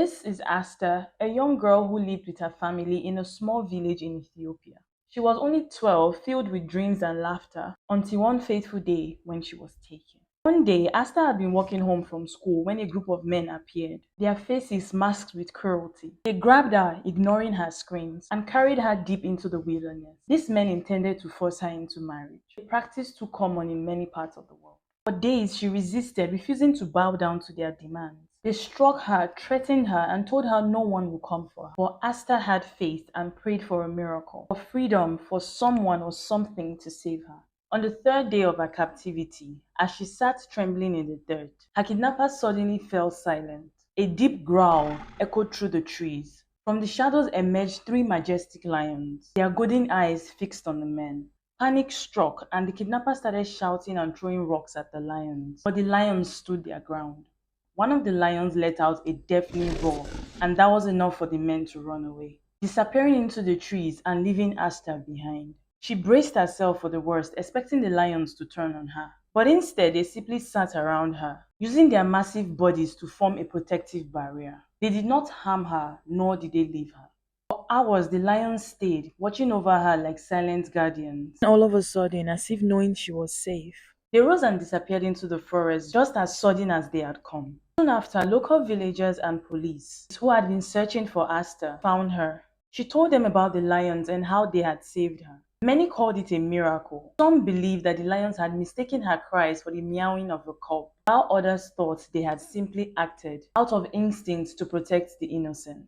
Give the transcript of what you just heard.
This is Asta, a young girl who lived with her family in a small village in Ethiopia. She was only 12, filled with dreams and laughter, until one fateful day when she was taken. One day, Asta had been walking home from school when a group of men appeared, their faces masked with cruelty. They grabbed her, ignoring her screams, and carried her deep into the wilderness. These men intended to force her into marriage, a practice too common in many parts of the world. For days, she resisted, refusing to bow down to their demands. They struck her, threatened her, and told her no one would come for her. But Asta had faith and prayed for a miracle, for freedom, for someone or something to save her. On the third day of her captivity, as she sat trembling in the dirt, her kidnappers suddenly fell silent. A deep growl echoed through the trees. From the shadows emerged three majestic lions, their golden eyes fixed on the men. Panic struck, and the kidnappers started shouting and throwing rocks at the lions. But the lions stood their ground. One of the lions let out a deafening roar, and that was enough for the men to run away, disappearing into the trees and leaving Asta behind. She braced herself for the worst, expecting the lions to turn on her. But instead, they simply sat around her, using their massive bodies to form a protective barrier. They did not harm her, nor did they leave her. For hours, the lions stayed, watching over her like silent guardians. All of a sudden, as if knowing she was safe, they rose and disappeared into the forest just as sudden as they had come. Soon after, local villagers and police, who had been searching for Asta, found her. She told them about the lions and how they had saved her. Many called it a miracle. Some believed that the lions had mistaken her cries for the meowing of a cub, while others thought they had simply acted out of instinct to protect the innocent.